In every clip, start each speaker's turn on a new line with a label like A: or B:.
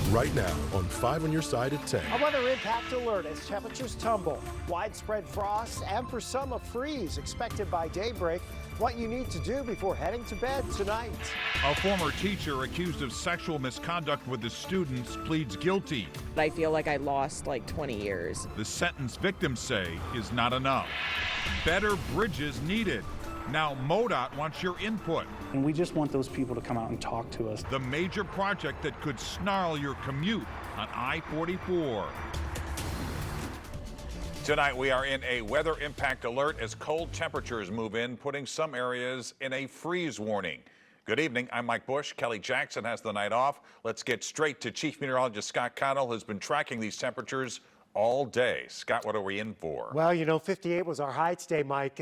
A: right now on 5 on your side at 10.
B: A weather impact alert as temperatures tumble. Widespread frost and for some a freeze expected by daybreak. What you need to do before heading to bed tonight.
C: A former teacher accused of sexual misconduct with the students pleads guilty.
D: I feel like I lost like 20 years.
C: The sentence victims say is not enough. Better bridges needed. Now MoDOT wants your input.
E: And we just want those people to come out and talk to us.
C: The major project that could snarl your commute on I-44. Tonight we are in a weather impact alert as cold temperatures move in, putting some areas in a freeze warning. Good evening, I'm Mike Bush. Kelly Jackson has the night off. Let's get straight to Chief Meteorologist Scott Connell, who's been tracking these temperatures all day. Scott, what are we in for?
B: Well, you know, 58 was our high today, Mike.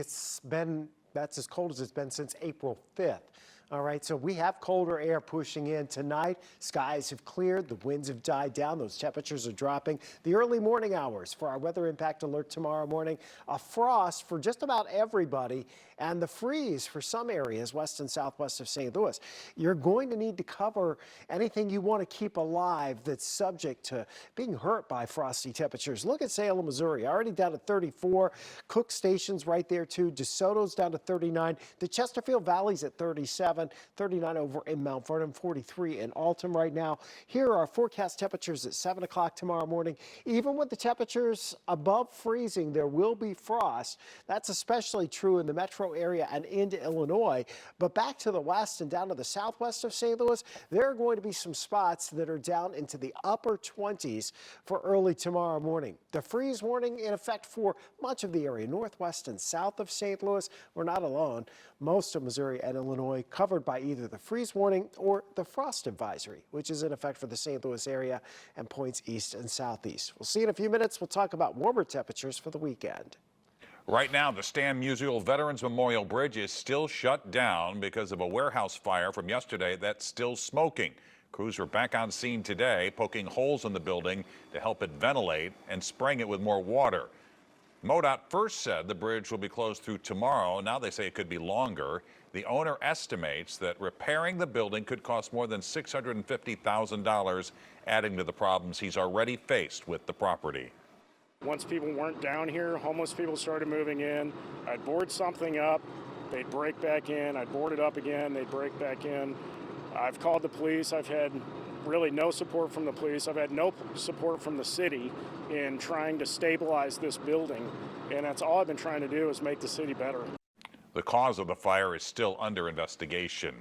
B: That's as cold as it's been since April 5th. All right, so we have colder air pushing in tonight. Skies have cleared, the winds have died down, those temperatures are dropping. The early morning hours for our weather impact alert tomorrow morning, a frost for just about everybody and the freeze for some areas west and southwest of St. Louis. You're going to need to cover anything you want to keep alive that's subject to being hurt by frosty temperatures. Look at Salem, Missouri, already down to 34. Cook Station's right there too. DeSoto's down to 39. The Chesterfield Valley's at 37. 39 over in Mount Vernon, 43 in Alton right now. Here are our forecast temperatures at 7 o'clock tomorrow morning. Even with the temperatures above freezing, there will be frost. That's especially true in the metro area and into Illinois. But back to the west and down to the southwest of St. Louis, there are going to be some spots that are down into the upper 20s for early tomorrow morning. The freeze warning in effect for much of the area, northwest and south of St. Louis. We're not alone. Most of Missouri and Illinois covered by either the freeze warning or the frost advisory, which is in effect for the St. Louis area and points east and southeast. We'll see in a few minutes. We'll talk about warmer temperatures for the weekend.
C: Right now, the Stan Musial Veterans Memorial Bridge is still shut down because of a warehouse fire from yesterday that's still smoking. Crews are back on scene today, poking holes in the building to help it ventilate and spraying it with more water. MoDOT first said the bridge will be closed through tomorrow. Now they say it could be longer. The owner estimates that repairing the building could cost more than $650,000, adding to the problems he's already faced with the property.
F: Once people weren't down here, homeless people started moving in. I'd board something up, they'd break back in. I'd board it up again, they'd break back in. I've called the police. I've had really no support from the police. I've had no support from the city in trying to stabilize this building. And that's all I've been trying to do is make the city better.
C: The cause of the fire is still under investigation.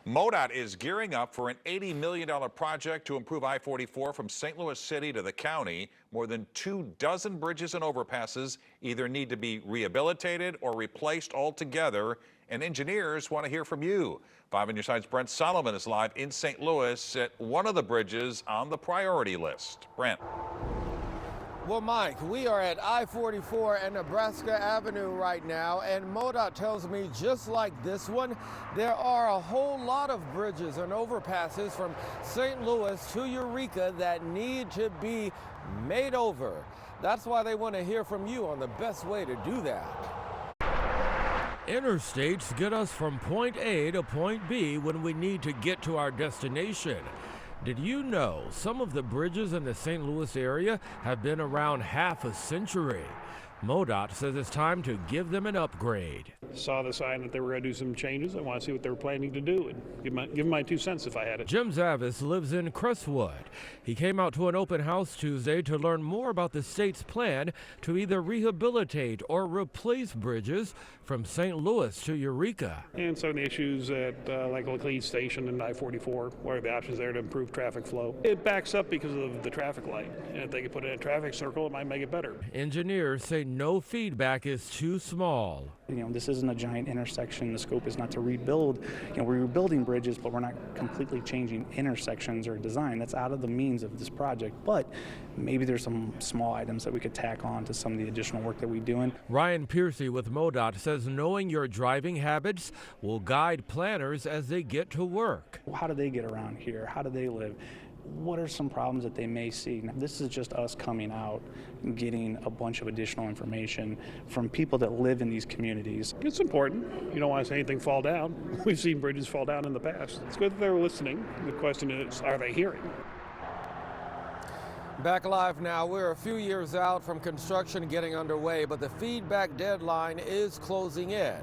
C: MoDOT is gearing up for an $80 million project to improve I-44 from St. Louis City to the county. More than 24 bridges and overpasses either need to be rehabilitated or replaced altogether, and engineers want to hear from you. 5 on your side's Brent Solomon is live in St. Louis at one of the bridges on the priority list. Brent.
G: Well, Mike, we are at I-44 and Nebraska Avenue right now, and MoDOT tells me just like this one, there are a whole lot of bridges and overpasses from St. Louis to Eureka that need to be made over. That's why they want to hear from you on the best way to do that. Interstates get us from point A to point B when we need to get to our destination. Did you know some of the bridges in the St. Louis area have been around half a century? MoDOT says it's time to give them an upgrade.
H: Saw the sign that they were going to do some changes. I want to see what they were planning to do and give them my 2 cents if I had it.
G: Jim Zavis lives in Crestwood. He came out to an open house Tuesday to learn more about the state's plan to either rehabilitate or replace bridges from St. Louis to Eureka.
H: And some of the issues at like Laclede Station and I-44, what are the options there to improve traffic flow? It backs up because of the traffic light, and if they could put in a traffic circle, it might make it better.
G: Engineers say no feedback is too small.
E: This isn't a giant intersection. The scope is not to rebuild. We're rebuilding bridges, but we're not completely changing intersections or design. That's out of the means of this project. But maybe there's some small items that we could tack on to some of the additional work that we're doing.
G: Ryan Piercy with MoDOT says knowing your driving habits will guide planners as they get to work.
E: How do they get around here? How do they live? What are some problems that they may see? Now, this is just us coming out and getting a bunch of additional information from people that live in these communities.
H: It's important. You don't want to see anything fall down. We've seen bridges fall down in the past. It's good that they're listening. The question is, are they hearing?
G: Back live now. We're a few years out from construction getting underway, but the feedback deadline is closing in.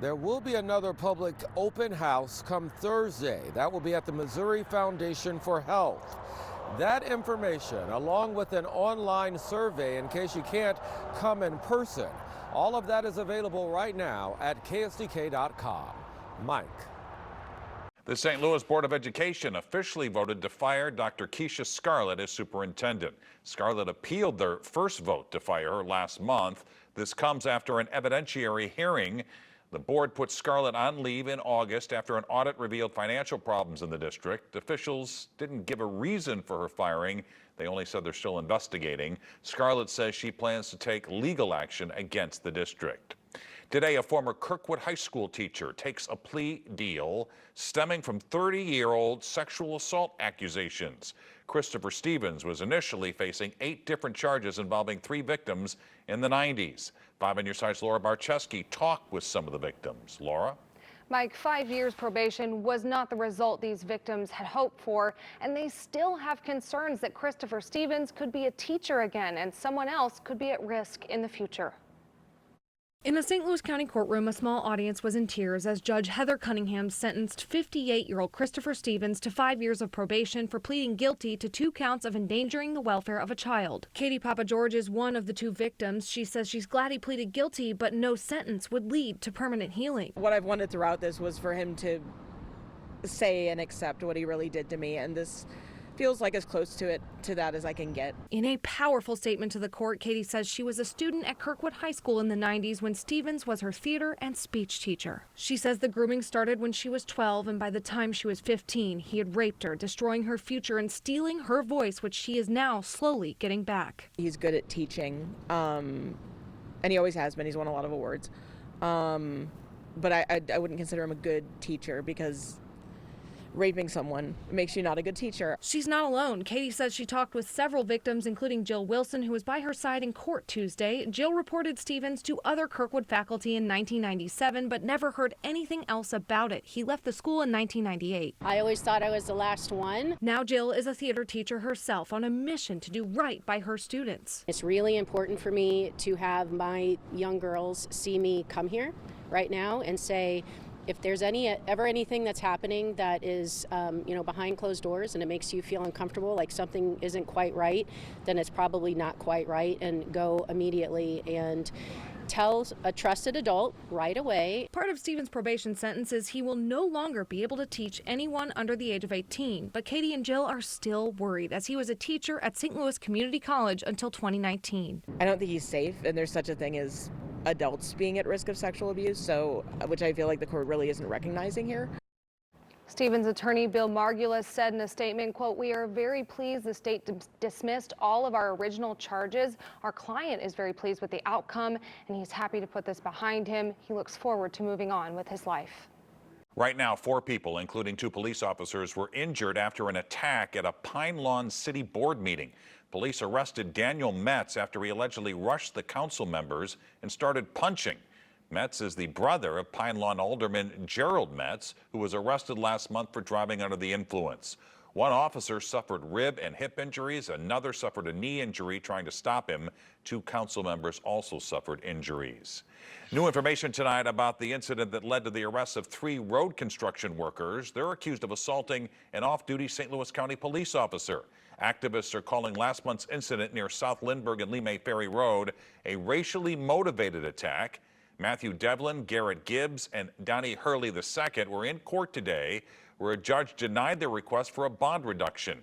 G: There will be another public open house come Thursday. That will be at the Missouri Foundation for Health. That information, along with an online survey in case you can't come in person, all of that is available right now at KSDK.com. Mike.
C: The St. Louis Board of Education officially voted to fire Dr. Keisha Scarlett as superintendent. Scarlett appealed their first vote to fire her last month. This comes after an evidentiary hearing. The board put Scarlett on leave in August after an audit revealed financial problems in the district. Officials didn't give a reason for her firing. They only said they're still investigating. Scarlett says she plans to take legal action against the district. Today, a former Kirkwood High School teacher takes a plea deal stemming from 30-year-old sexual assault accusations. Christopher Stevens was initially facing 8 different charges involving 3 victims in the 90s. 5 on your side's Laura Barczewski talked with some of the victims. Laura?
I: Mike, 5 years probation was not the result these victims had hoped for, and they still have concerns that Christopher Stevens could be a teacher again and someone else could be at risk in the future.
J: In a St. Louis County courtroom, a small audience was in tears as Judge Heather Cunningham sentenced 58-year-old Christopher Stevens to 5 years of probation for pleading guilty to 2 counts of endangering the welfare of a child. Katie Papa George is one of the 2 victims. She says she's glad he pleaded guilty, but no sentence would lead to permanent healing.
D: What I've wanted throughout this was for him to say and accept what he really did to me, and this feels like as close to that as I can get.
J: In a powerful statement to the court, Katie says she was a student at Kirkwood High School in the 90s when Stevens was her theater and speech teacher. She says the grooming started when she was 12, and by the time she was 15, he had raped her, destroying her future and stealing her voice, which she is now slowly getting back.
D: He's good at teaching, and he always has been. He's won a lot of awards. But I wouldn't consider him a good teacher because raping someone makes you not a good teacher.
J: She's not alone. Katie says she talked with several victims, including Jill Wilson, who was by her side in court Tuesday. Jill reported Stevens to other Kirkwood faculty in 1997, but never heard anything else about it. He left the school in 1998.
K: I always thought I was the last one.
J: Now Jill is a theater teacher herself on a mission to do right by her students.
K: It's really important for me to have my young girls see me come here right now and say, if there's ever anything that's happening that is, behind closed doors and it makes you feel uncomfortable, like something isn't quite right, then it's probably not quite right, and go immediately and tell a trusted adult right away.
J: Part of Stevens' probation sentence is he will no longer be able to teach anyone under the age of 18, but Katie and Jill are still worried as he was a teacher at St. Louis Community College until 2019.
D: I don't think he's safe, and there's such a thing as adults being at risk of sexual abuse, which I feel like the court really isn't recognizing here.
I: Stevens attorney Bill Margulis said in a statement, quote, "We are very pleased the state dismissed all of our original charges. Our client is very pleased with the outcome, and he's happy to put this behind him. He looks forward to moving on with his life."
C: Right now, 4 people, including 2 police officers, were injured after an attack at a Pine Lawn City Board meeting. Police arrested Daniel Metz after he allegedly rushed the council members and started punching. Metz is the brother of Pine Lawn Alderman Gerald Metz, who was arrested last month for driving under the influence. One officer suffered rib and hip injuries. Another suffered a knee injury trying to stop him. 2 council members also suffered injuries. New information tonight about the incident that led to the arrest of 3 road construction workers. They're accused of assaulting an off-duty St. Louis County police officer. Activists are calling last month's incident near South Lindbergh and Lemay Ferry Road a racially motivated attack. Matthew Devlin, Garrett Gibbs, and Donnie Hurley II were in court today, where a judge denied their request for a bond reduction.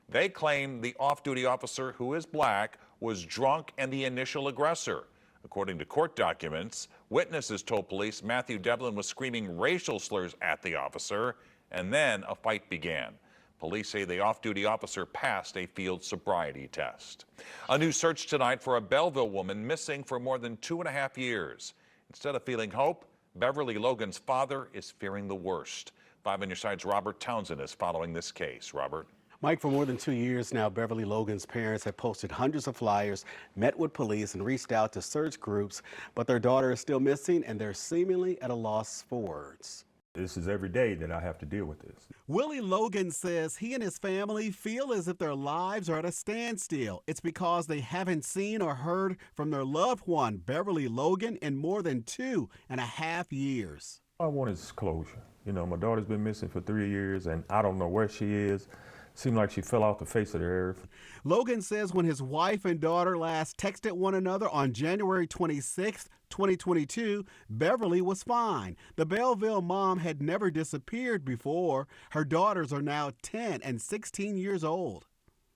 C: They claim the off-duty officer, who is black, was drunk and the initial aggressor. According to court documents, witnesses told police Matthew Devlin was screaming racial slurs at the officer, and then a fight began. Police say the off-duty officer passed a field sobriety test. A new search tonight for a Belleville woman missing for more than 2.5 years. Instead of feeling hope, Beverly Logan's father is fearing the worst. 5 on your side's Robert Townsend is following this case. Robert?
L: Mike, for more than 2 years now, Beverly Logan's parents have posted hundreds of flyers, met with police, and reached out to search groups, but their daughter is still missing, and they're seemingly at a loss for words.
M: This is every day that I have to deal with this.
L: Willie Logan says he and his family feel as if their lives are at a standstill. It's because they haven't seen or heard from their loved one, Beverly Logan, in more than 2.5 years.
M: All I want is closure. You know, my daughter's been missing for 3 years, and I don't know where she is. Seemed like she fell off the face of the earth.
L: Logan says when his wife and daughter last texted one another on January 26, 2022, Beverly was fine. The Belleville mom had never disappeared before. Her daughters are now 10 and 16 years old.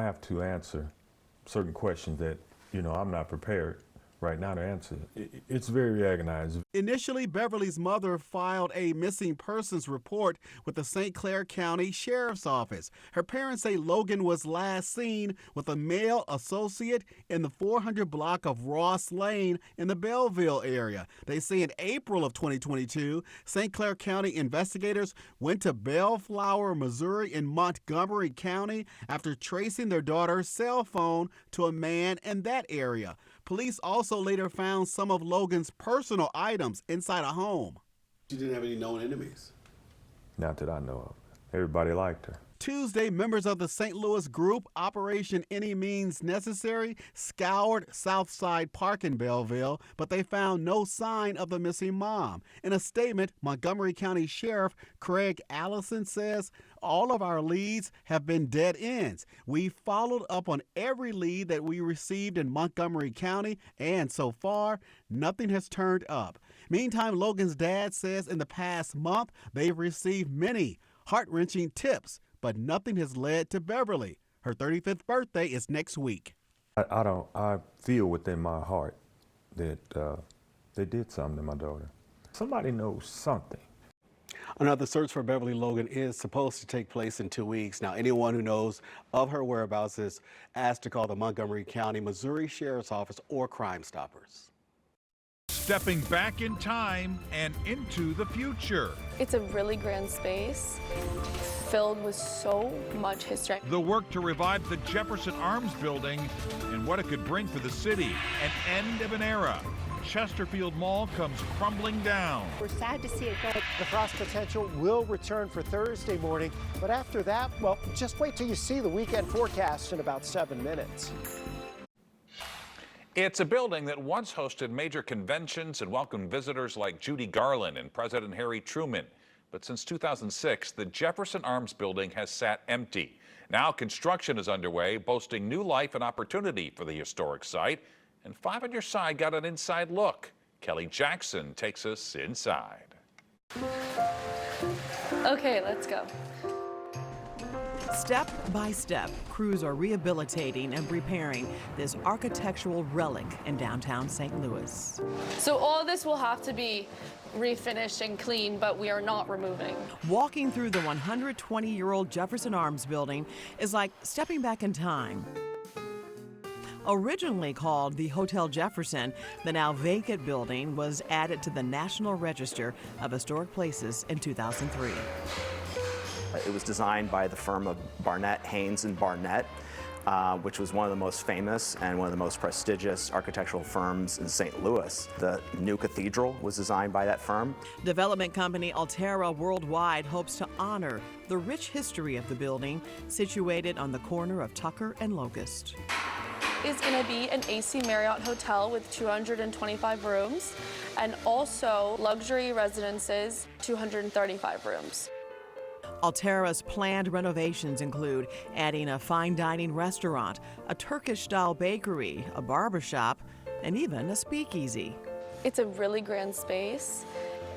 M: I have to answer certain questions that, you know, I'm not prepared right now to answer. It's very agonizing.
L: Initially, Beverly's mother filed a missing persons report with the St. Clair County Sheriff's Office. Her parents say Logan was last seen with a male associate in the 400 block of Ross Lane in the Belleville area. They say in April of 2022, St. Clair County investigators went to Bellflower, Missouri in Montgomery County after tracing their daughter's cell phone to a man in that area. Police also later found some of Logan's personal items inside a home.
N: She didn't have any known enemies?
M: Not that I know of. Everybody liked her.
L: Tuesday, members of the St. Louis group Operation Any Means Necessary scoured Southside Park in Belleville, but they found no sign of the missing mom. In a statement, Montgomery County Sheriff Craig Allison says, all of our leads have been dead ends. We followed up on every lead that we received in Montgomery County, and so far, nothing has turned up. Meantime, Logan's dad says in the past month, they've received many heart-wrenching tips, but nothing has led to Beverly. Her 35th birthday is next week.
M: I feel within my heart that they did something to my daughter. Somebody knows something.
L: Another search for Beverly Logan is supposed to take place in 2 weeks. Now, anyone who knows of her whereabouts is asked to call the Montgomery County, Missouri Sheriff's Office or Crime Stoppers.
C: Stepping back in time and into the future.
O: It's a really grand space filled with so much history.
C: The work to revive the Jefferson Arms building and what it could bring for the city. An end of an era. Chesterfield Mall comes crumbling down.
B: We're sad to see it go. The frost potential will return for Thursday morning, but after that, well, just wait till you see the weekend forecast in about 7 minutes.
C: It's a building that once hosted major conventions and welcomed visitors like Judy Garland and President Harry Truman. But since 2006, the Jefferson Arms building has sat empty. Now construction is underway, boasting new life and opportunity for the historic site. And 5 on Your Side got an inside look. Kelly Jackson takes us inside.
O: Okay, let's go.
P: Step by step, crews are rehabilitating and repairing this architectural relic in downtown St. Louis.
O: So all this will have to be refinished and cleaned, but we are not removing.
P: Walking through the 120-year-old Jefferson Arms building is like stepping back in time. Originally called the Hotel Jefferson, the now vacant building was added to the National Register of Historic Places in 2003.
Q: It was designed by the firm of Barnett, Haynes and Barnett, which was one of the most famous and one of the most prestigious architectural firms in St. Louis. The new cathedral was designed by that firm.
P: Development company Altera Worldwide hopes to honor the rich history of the building, situated on the corner of Tucker and Locust.
O: It's going to be an AC Marriott hotel with 225 rooms and also luxury residences, 235 rooms.
P: Altera's planned renovations include adding a fine dining restaurant, a Turkish-style bakery, a barbershop, and even a speakeasy.
O: It's a really grand space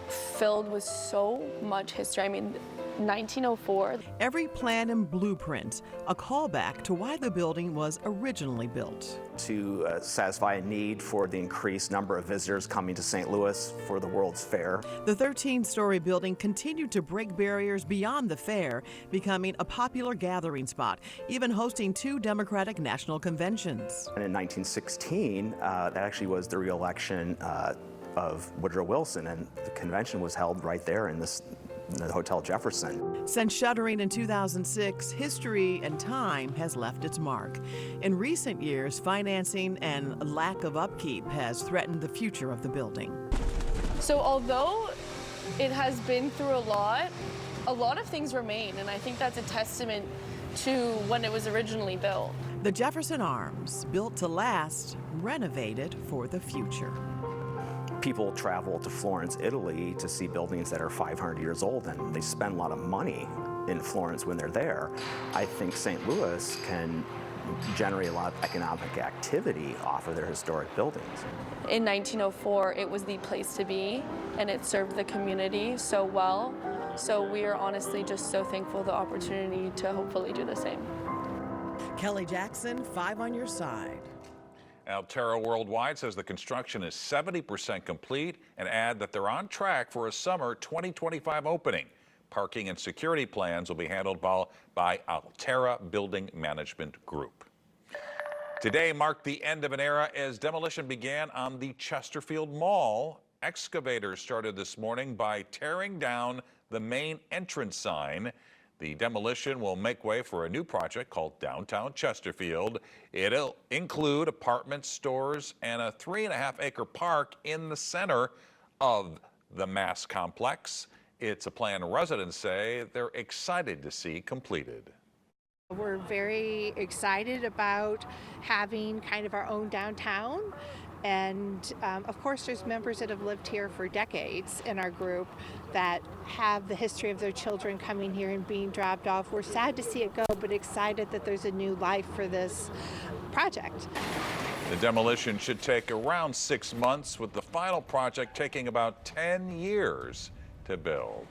O: filled with so much history. I mean, 1904.
P: Every plan and blueprint, a callback to why the building was originally built.
Q: To satisfy a need for the increased number of visitors coming to St. Louis for the World's Fair.
P: The 13-story building continued to break barriers beyond the fair, becoming a popular gathering spot, even hosting 2 Democratic national conventions.
Q: And in 1916, that actually was the re-election of Woodrow Wilson, and the convention was held right there in the Hotel Jefferson.
P: Since shuttering in 2006, history and time has left its mark. In recent years, financing and lack of upkeep has threatened the future of the building.
O: So although It has been through a lot. A lot of things remain, and I think that's a testament to when it was originally built.
P: The Jefferson Arms, built to last, renovated for the future.
Q: People travel to Florence, Italy to see buildings that are 500 years old, and they spend a lot of money in Florence when they're there. I think St. Louis can generate a lot of economic activity off of their historic buildings.
O: In 1904, it was the place to be, and it served the community so well. So we are honestly just so thankful for the opportunity to hopefully do the same.
P: Kelly Jackson, 5 on your side.
C: Alterra Worldwide says the construction is 70% complete and add that they're on track for a summer 2025 opening. Parking and security plans will be handled by Alterra Building Management Group. Today marked the end of an era as demolition began on the Chesterfield Mall. Excavators started this morning by tearing down the main entrance sign. The demolition will make way for a new project called Downtown Chesterfield. It'll include apartments, stores, and a 3.5-acre park in the center of the Mass complex. It's a plan residents say they're excited to see completed.
R: We're very excited about having kind of our own downtown. And of course, there's members that have lived here for decades in our group that have the history of their children coming here and being dropped off. We're sad to see it go, but excited that there's a new life for this project.
C: The demolition should take around 6 months, with the final project taking about 10 years to build.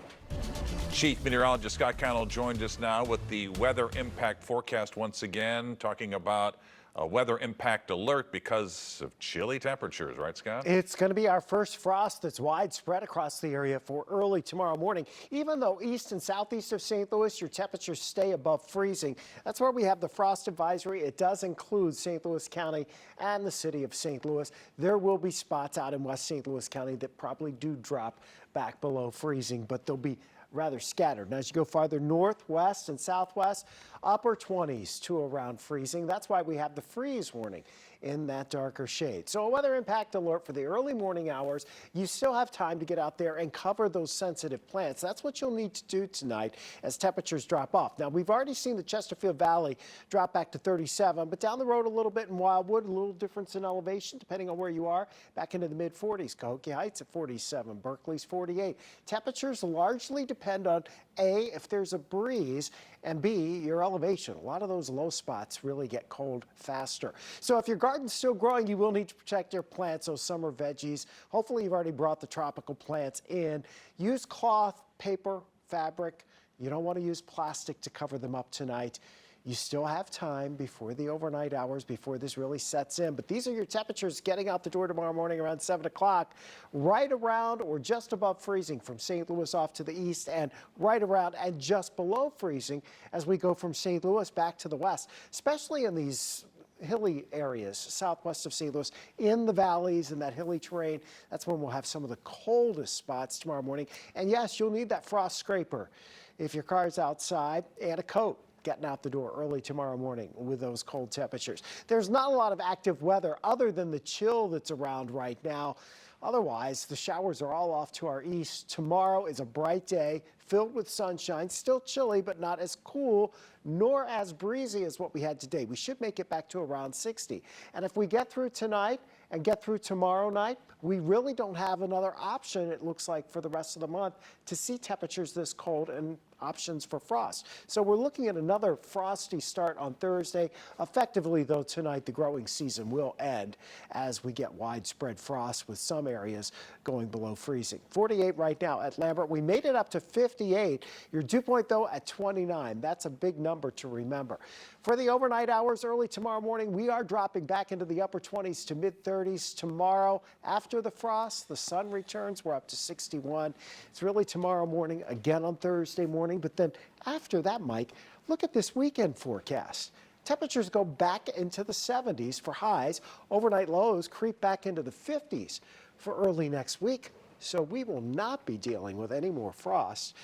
C: Chief Meteorologist Scott Connell joined us now with the weather impact forecast once again, talking about a weather impact alert because of chilly temperatures, right, Scott?
B: It's going to be our first frost that's widespread across the area for early tomorrow morning. Even though east and southeast of St. Louis, your temperatures stay above freezing. That's where we have the frost advisory. It does include St. Louis County and the city of St. Louis. There will be spots out in West St. Louis County that probably do drop back below freezing, but they'll be rather scattered. Now, as you go farther north, west, and southwest, upper 20s to around freezing. That's why we have the freeze warning in that darker shade. So a weather impact alert for the early morning hours. You still have time to get out there and cover those sensitive plants. That's what you'll need to do tonight as temperatures drop off. Now, we've already seen the Chesterfield Valley drop back to 37, but down the road a little bit in Wildwood, a little difference in elevation depending on where you are, back into the mid-40s. Cahokia Heights at 47, Berkeley's 48. Temperatures largely depend on A, if there's a breeze, and B, your elevation. A lot of those low spots really get cold faster. So if your garden's still growing, you will need to protect your plants, those summer veggies. Hopefully you've already brought the tropical plants in. Use cloth, paper, fabric. You don't want to use plastic to cover them up tonight. You still have time before the overnight hours, before this really sets in. But these are your temperatures getting out the door tomorrow morning around 7 o'clock, right around or just above freezing from St. Louis off to the east, and right around and just below freezing as we go from St. Louis back to the west, especially in these hilly areas southwest of St. Louis, in the valleys and that hilly terrain. That's when we'll have some of the coldest spots tomorrow morning. And yes, you'll need that frost scraper if your car's outside, and a coat getting out the door early tomorrow morning with those cold temperatures. There's not a lot of active weather other than the chill that's around right now. Otherwise, the showers are all off to our east. Tomorrow is a bright day filled with sunshine, still chilly, but not as cool nor as breezy as what we had today. We should make it back to around 60. And if we get through tonight and get through tomorrow night, we really don't have another option, it looks like, for the rest of the month to see temperatures this cold and options for frost. So we're looking at another frosty start on Thursday. Effectively, though, tonight the growing season will end as we get widespread frost with some areas going below freezing. 48 right now at Lambert. We made it up to 58. Your dew point, though, at 29. That's a big number to remember. For the overnight hours early tomorrow morning, we are dropping back into the upper 20s to mid-30s tomorrow. After the frost, the sun returns. We're up to 61. It's really tomorrow morning, again on Thursday morning. But then after that, Mike, look at this weekend forecast. Temperatures go back into the 70s for highs. Overnight lows creep back into the 50s for early next week. So we will not be dealing with any more frost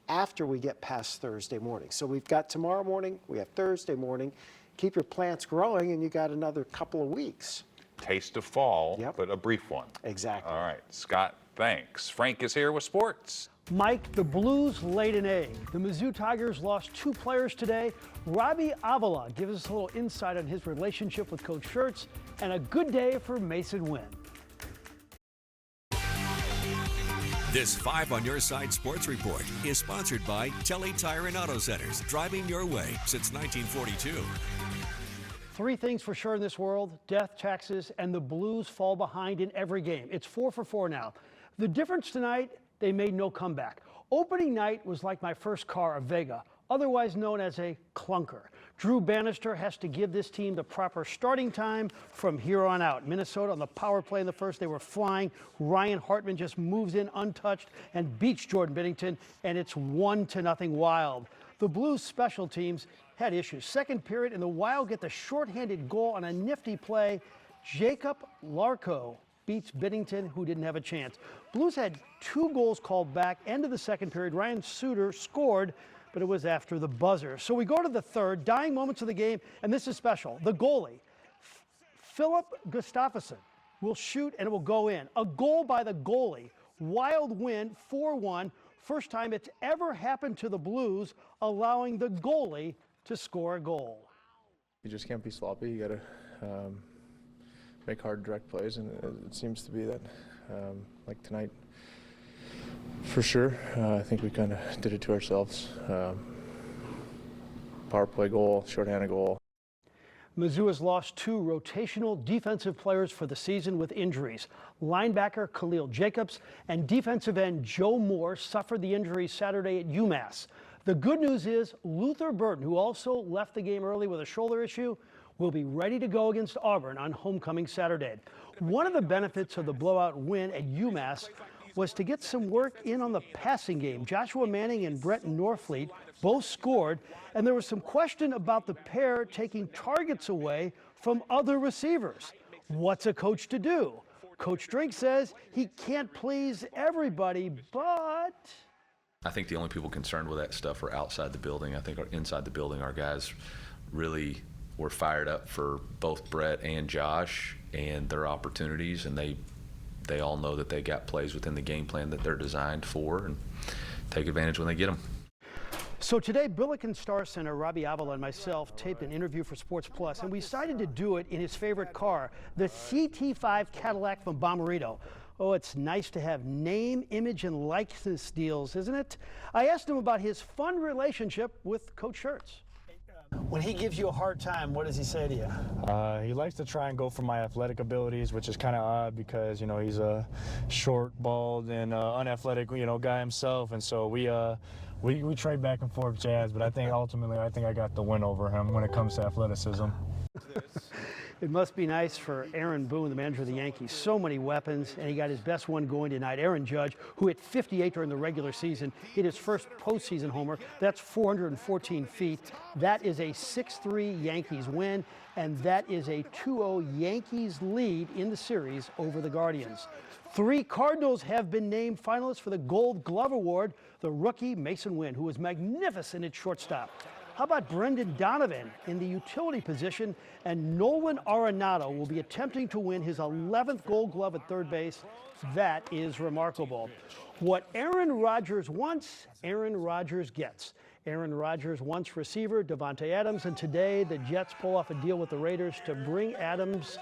B: after we get past Thursday morning. So we've got tomorrow morning, we have Thursday morning. Keep your plants growing, and you got another couple of weeks.
C: Taste of fall, but a brief one.
B: Exactly.
C: All right, Scott, thanks. Frank is here with sports.
S: Mike, the Blues laid an egg. The Mizzou Tigers lost 2 players today. Robbie Avila gives us a little insight on his relationship with Coach Schertz, and a good day for Mason Wynn.
T: This 5 on Your Side Sports Report is sponsored by Telly Tire and Auto Centers, driving your way since 1942.
S: 3 things for sure in this world: death, taxes, and the Blues fall behind in every game. It's 4 for 4 now. The difference tonight, they made no comeback. Opening night was like my first car, a Vega, otherwise known as a clunker. Drew Bannister has to give this team the proper starting time from here on out. Minnesota on the power play in the first, they were flying. Ryan Hartman just moves in untouched and beats Jordan Binnington, and it's 1-0 Wild. The Blues special teams had issues. Second period, and the Wild get the shorthanded goal on a nifty play. Jacob Larco beats Binnington, who didn't have a chance. Blues had 2 goals called back. End of the second period, Ryan Suter scored, but it was after the buzzer. So we go to the third, dying moments of the game, and this is special. The goalie, Philip Gustafsson, will shoot and it will go in. A goal by the goalie. Wild win 4-1. First time it's ever happened to the Blues, allowing the goalie to score a goal.
U: You just can't be sloppy. You got to make hard, direct plays, and it seems to be that, like tonight, for sure. I think we kind of did it to ourselves. Power play goal, shorthanded goal.
S: Mizzou has lost 2 rotational defensive players for the season with injuries. Linebacker Khalil Jacobs and defensive end Joe Moore suffered the injuries Saturday at UMass. The good news is Luther Burton, who also left the game early with a shoulder issue, will be ready to go against Auburn on homecoming Saturday. One of the benefits of the blowout win at UMass was to get some work in on the passing game. Joshua Manning and Brett Norfleet both scored, and there was some question about the pair taking targets away from other receivers. What's a coach to do? Coach Drink says he can't please everybody, but
V: I think the only people concerned with that stuff are outside the building. I think inside the building, our guys really were fired up for both Brett and Josh and their opportunities, and they all know that they got plays within the game plan that they're designed for and take advantage when they get them.
S: So today, Billiken Star Center, Robbie Avila and myself taped an interview for Sports Plus, and we decided to do it in his favorite car, the CT5 Cadillac from Bommarito. Oh, it's nice to have name, image, and likeness deals, isn't it? I asked him about his fun relationship with Coach Schertz. When he gives you a hard time, what does he say to you?
W: He likes to try and go for my athletic abilities, which is kind of odd because, you know, he's a short, bald, and unathletic, you know, guy himself. And so we trade back and forth jabs, but I think ultimately I got the win over him when it comes to athleticism.
S: It must be nice for Aaron Boone, the manager of the Yankees. So many weapons, and he got his best one going tonight. Aaron Judge, who hit 58 during the regular season, hit his first postseason homer. That's 414 feet. That is a 6-3 Yankees win, and that is a 2-0 Yankees lead in the series over the Guardians. 3 Cardinals have been named finalists for the Gold Glove Award. The rookie Mason Wynn, who was magnificent at shortstop. How about Brendan Donovan in the utility position? And Nolan Arenado will be attempting to win his 11th Gold Glove at third base. That is remarkable. What Aaron Rodgers wants, Aaron Rodgers gets. Aaron Rodgers wants receiver Davante Adams, and today the Jets pull off a deal with the Raiders to bring Adams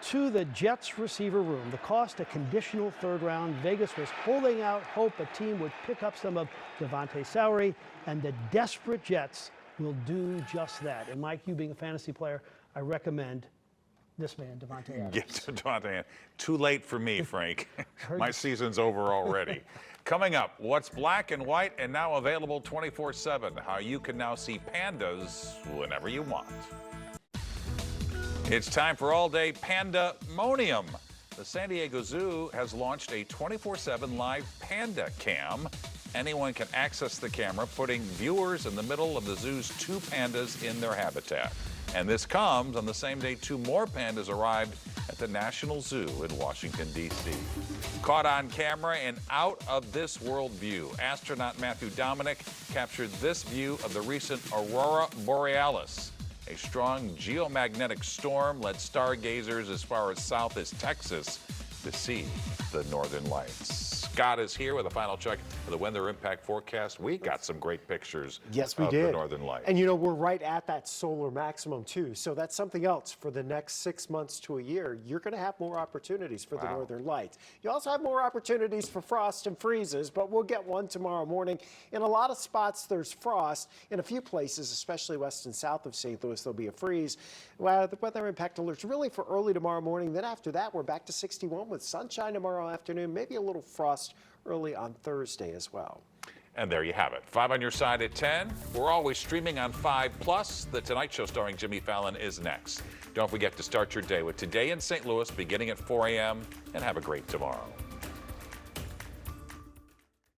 S: to the Jets receiver room. The cost, a conditional 3rd round. Vegas was holding out hope a team would pick up some of Davante's salary, and the desperate Jets will do just that. And Mike, you being a fantasy player, I recommend this man, Davante Adams.
C: Get to Davante. Too late for me, Frank. My season's over already. Coming up, what's black and white and now available 24/7. How you can now see pandas whenever you want. It's time for all-day Pandemonium. The San Diego Zoo has launched a 24/7 live panda cam. Anyone can access the camera, putting viewers in the middle of the zoo's 2 pandas in their habitat. And this comes on the same day 2 more pandas arrived at the National Zoo in Washington, D.C. Caught on camera and out of this world view, astronaut Matthew Dominic captured this view of the recent Aurora Borealis. A strong geomagnetic storm led stargazers as far as south as Texas to see the northern lights. Scott is here with a final check of the weather impact forecast. We got some great pictures
B: Yes, we
C: of
B: did.
C: the northern lights.
B: And you know, we're right at that solar maximum too. So that's something else for the next 6 months to a year. You're going to have more opportunities for the northern lights. You also have more opportunities for frost and freezes, but we'll get one tomorrow morning. In a lot of spots, there's frost. In a few places, especially west and south of St. Louis, there'll be a freeze. Well, the weather impact alerts really for early tomorrow morning. Then after that, we're back to 61 with sunshine tomorrow afternoon, maybe a little frost early on Thursday as well.
C: And there you have it. 5 on your side at 10. We're always streaming on 5+. The Tonight Show starring Jimmy Fallon is next. Don't forget to start your day with Today in St. Louis beginning at 4 a.m. and have a great tomorrow.